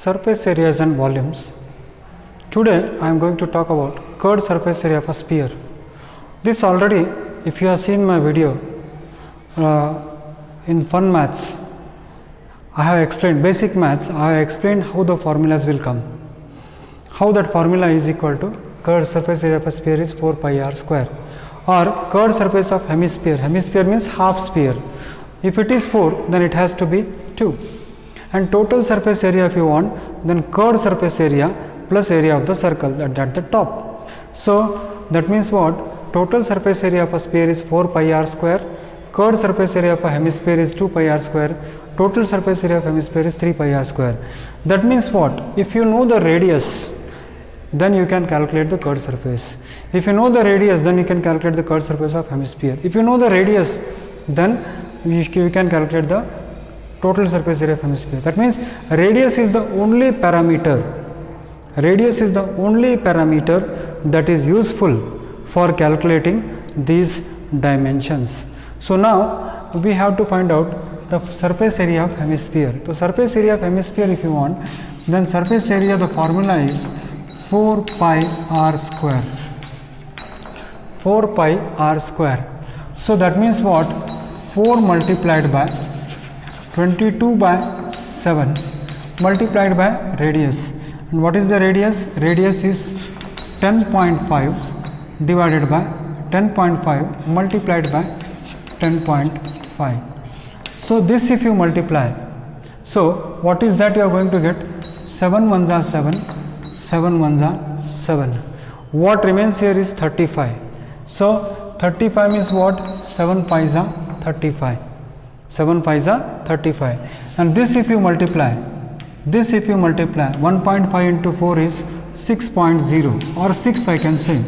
Surface areas and volumes. Today I am going to talk about curved surface area of a sphere. This already, if you have seen my video in fun maths, I have explained basic maths. I have explained how the formulas will come. How that formula is equal to curved surface area of a sphere is 4 pi r square, or curved surface of hemisphere. Hemisphere means half sphere. If it is 4, then it has to be 2. And total surface area, if you want, then curved surface area plus area of the circle at the top. So that means what? Total surface area of a sphere is 4 pi r square. Curved surface area of a hemisphere is 2 pi r square. Total surface area of hemisphere is 3 pi r square. That means what? If you know the radius, then you can calculate the curved surface. If you know the radius, then you can calculate the curved surface of hemisphere. If you know the radius, then you can calculate the total surface area of hemisphere. That means radius is the only parameter. Radius is the only parameter that is useful for calculating these dimensions. So now we have to find out the surface area of hemisphere. So surface area of hemisphere, if you want, then surface area, the formula is 4 pi r square. 4 pi r square. So that means what? 4 multiplied by 22 by 7 multiplied by radius. And what is the radius? Radius is 10.5 divided by 10.5 multiplied by 10.5. So this if you multiply, so what is that you are going to get? 7 ones are 7, 7 ones are 7. What remains here is 35. So 35 means what? 7 5s are 35. 7 5s are 35. And this if you multiply, 1.5 into 4 is 6.0 or 6 I can say.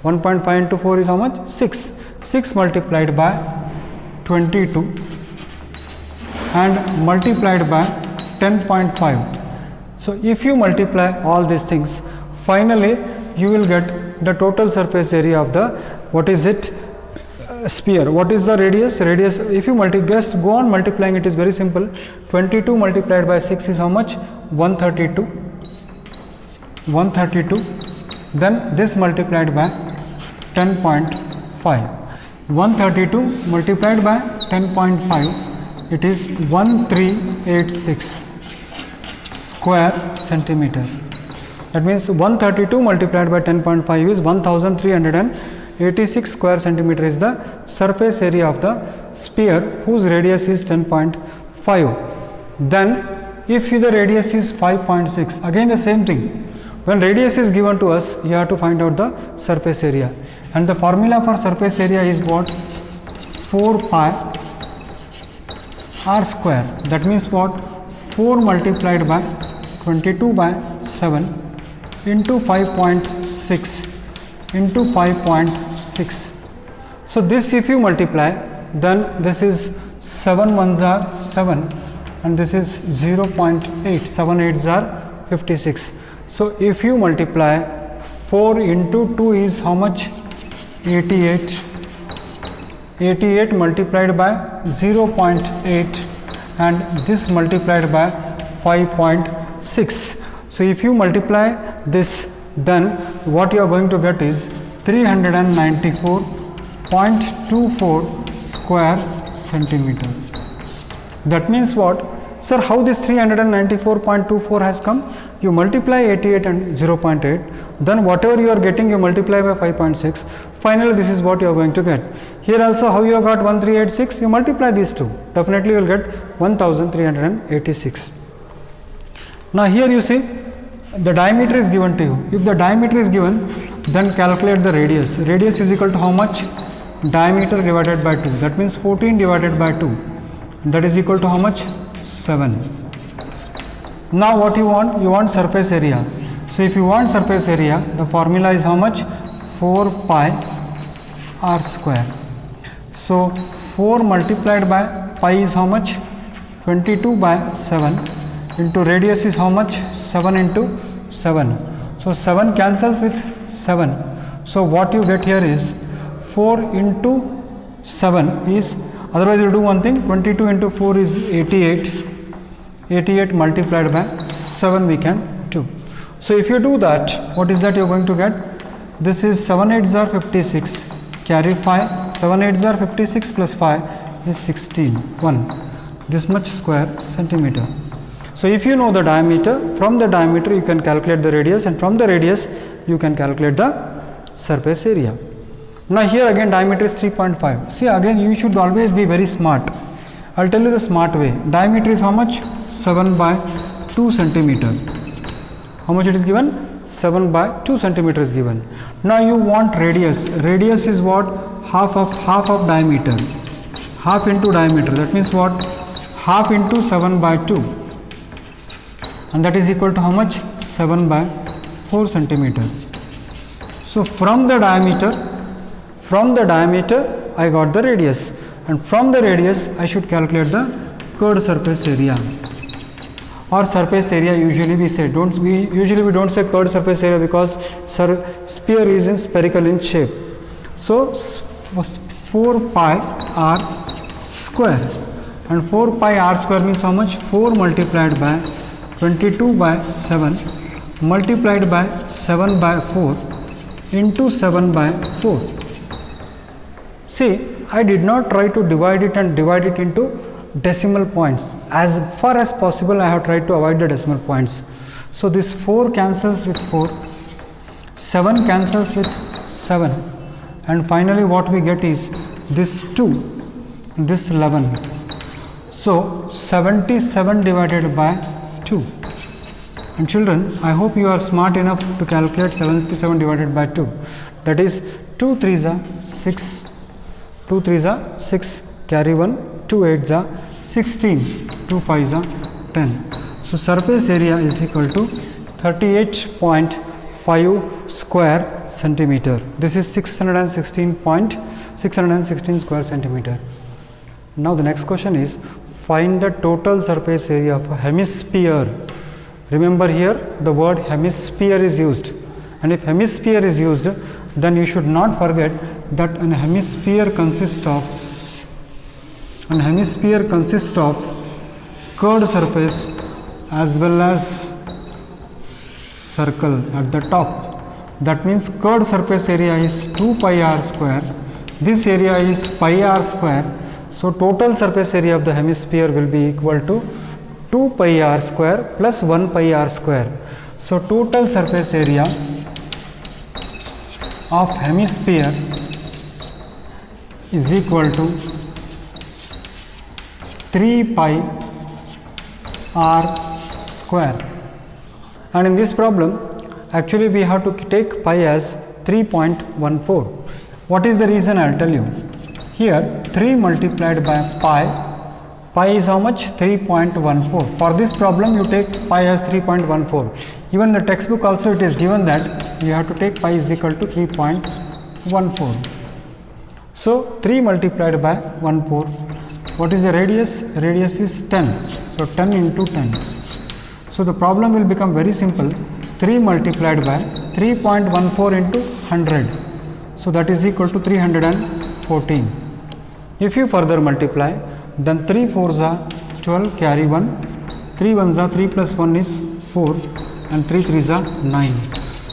1.5 into 4 is how much? 6. 6 multiplied by 22 and multiplied by 10.5. So if you multiply all these things, finally you will get the total surface area of the, what is it? Sphere. What is the radius? Radius, if you just go on multiplying, it is very simple. 22 multiplied by 6 is how much? 132. 132. Then this multiplied by 10.5. 132 multiplied by 10.5, it is 1386 square centimeter. That means 132 multiplied by 10.5 is 1386 square centimeter is the surface area of the sphere whose radius is 10.5. Then if the radius is 5.6, again the same thing. When radius is given to us, you have to find out the surface area. And the formula for surface area is what? 4 pi r square. That means what? 4 multiplied by 22 by 7 into 5.6 into 5.6. So this if you multiply, then this is 7 ones are 7 and this is 0.8. 7 8s are 56. So if you multiply 4 into 2 is how much? 88. 88 multiplied by 0.8 and this multiplied by 5.6. So if you multiply this, then what you are going to get is 394.24 square centimeter. That means what? Sir, how this 394.24 has come? You multiply 88 and 0.8, then whatever you are getting you multiply by 5.6. Finally this is what you are going to get. Here also how you have got 1386, you multiply these two, definitely you will get 1386. Now here you see the diameter is given to you. If the diameter is given, then calculate the radius. Radius is equal to how much? Diameter divided by 2. That means 14 divided by 2. That is equal to how much? 7. Now what you want? You want surface area. So if you want surface area, the formula is how much? 4 pi r square. So 4 multiplied by pi is how much? 22 by 7 into radius is how much? 7 into 7. So 7 cancels with 7. So what you get here is 4 into 7 is, otherwise you do one thing, 22 into 4 is 88. 88 multiplied by 7 we can do. So if you do that, what is that you are going to get? This is 7 8s are 56, carry 5, 7 8s are 56 plus 5 is 16, 1, this much square centimeter. So if you know the diameter, from the diameter you can calculate the radius, and from the radius you can calculate the surface area. Now here again diameter is 3.5. See, again you should always be very smart. I'll tell you the smart way. Diameter is how much? 7 by 2 centimeter. How much it is given? 7 by 2 centimeter is given. Now you want radius. Radius is what? Half of diameter. Half into diameter. That means what? Half into 7 by 2. And that is equal to how much? 7 by 4 centimeter. So from the diameter I got the radius, and from the radius I should calculate the curved surface area, or surface area. Usually we say, we don't say curved surface area because sphere is in spherical in shape. So 4 pi r square, and 4 pi r square means how much? 4 multiplied by 22 by 7 multiplied by 7 by 4 into 7 by 4. See, I did not try to divide it into decimal points. As far as possible I have tried to avoid the decimal points. So this 4 cancels with 4, 7 cancels with 7, and finally what we get is this 2, this 11. So 77 divided by 2. And children, I hope you are smart enough to calculate 77 divided by 2. That is 2 3s are 6, 2 3s are 6, carry 1, 2 8s are 16, 2 5s are 10. So surface area is equal to 38.5 square centimeter. This is 616 square centimeter. Now the next question is, find the total surface area of a hemisphere. Remember here the word hemisphere is used, and if hemisphere is used, then you should not forget that an hemisphere consists of curved surface as well as circle at the top. That means curved surface area is 2 pi r square, this area is pi r square. So total surface area of the hemisphere will be equal to 2 pi r square plus 1 pi r square. So total surface area of hemisphere is equal to 3 pi r square. And in this problem actually we have to take pi as 3.14. What is the reason? I will tell you. Here 3 multiplied by pi is how much? 3.14. For this problem you take pi as 3.14. Even the textbook also it is given that you have to take pi is equal to 3.14. So 3 multiplied by 14. What is the radius? Radius is 10. So 10 into 10. So the problem will become very simple. 3 multiplied by 3.14 into 100. So that is equal to 314. If you further multiply, then 3 4s are 12, carry 1, 3 1s are 3 plus 1 is 4, and 3 3s are 9.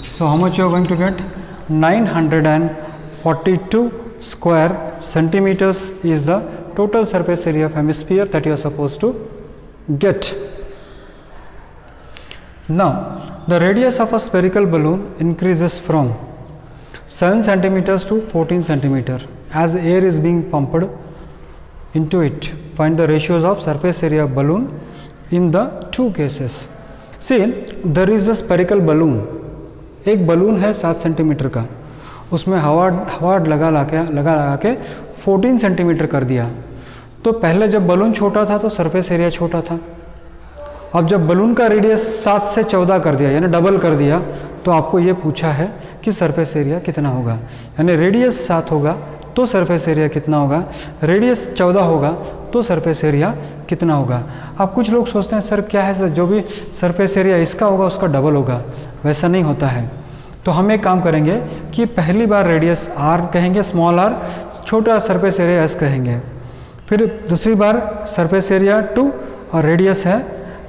So how much you are going to get? 942 square centimeters is the total surface area of hemisphere that you are supposed to get. Now the radius of a spherical balloon increases from 7 centimeters to 14 centimeter as air is being pumped into it. Find the ratios of surface area of balloon in the two cases. See, there is a spherical balloon. एक balloon है 7 centimetre का, उसमें हवा लगा के 14 centimetre कर दिया. तो पहले जब बलून छोटा था तो सरफेस एरिया छोटा था. अब जब बलून का रेडियस 7 से 14 कर दिया, यानी डबल कर दिया, तो आपको ये पूछा है कि सरफेस एरिया कितना होगा. यानी रेडियस 7 होगा तो सरफेस एरिया कितना होगा, रेडियस 14 होगा तो सरफेस एरिया कितना होगा. अब कुछ लोग सोचते हैं सर क्या है सर, जो भी सरफेस एरिया इसका होगा उसका डबल होगा. वैसा नहीं होता है. तो हम एक काम करेंगे कि पहली बार रेडियस r कहेंगे, स्मॉल r, छोटा सरफेस एरिया s कहेंगे. फिर दूसरी बार सरफेस एरिया 2 और रेडियस है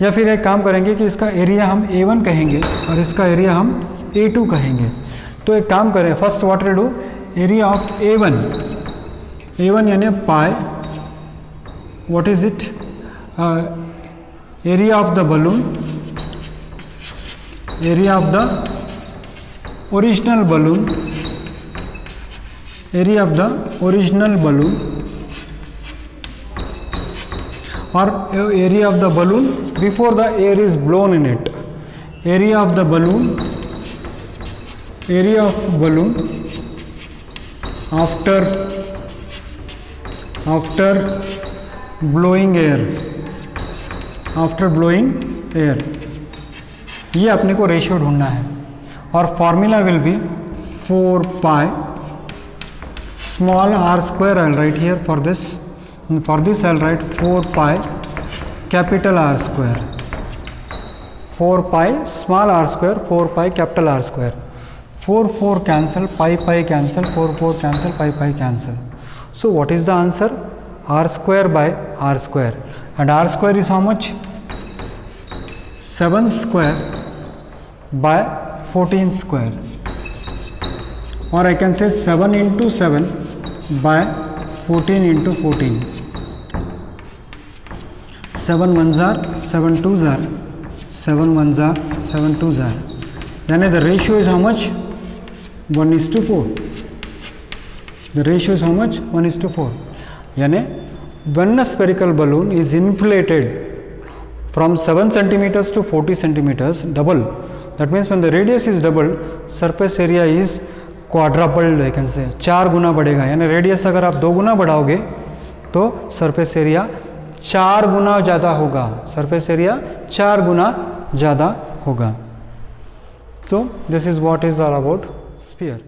या फिर एक काम करेंगे कि इसका एरिया हम A1 कहेंगे और इसका एरिया हम A2 कहेंगे। तो एक काम करें, first what will do, area of A1 यानी पाई, what is it, area of the balloon, area of the original balloon, area of the original balloon, or area of the balloon before the air is blown in it, area of the balloon, area of balloon after blowing air, after blowing air। ये अपने को ratio ढूंढना है और formula will be 4 pi small r square, I'll write here for this I'll write 4 pi capital R square, 4 pi small r square, 4 pi capital R square, 4 cancel, pi cancel, 4 cancel, pi cancel. So what is the answer? R square by R square, and R square is how much? 7 square by 14 square, or I can say 7 into 7 by 14 into 14, 7 ones are 7 twos are 7 ones are 7 twos are, यानी the ratio is how much? 1:4. The ratio is how much? 1:4. यानी when a spherical balloon is inflated from 7 centimeters to 40 centimeters, double, that means when the radius is double, surface area is quadrupled, I can say, 4 गुना बढ़ेगा। यानी radius अगर आप 2 गुना बढ़ाओगे तो surface area 4 गुना ज़्यादा होगा, surface area 4 गुना ज़्यादा होगा। So this is what is all about sphere.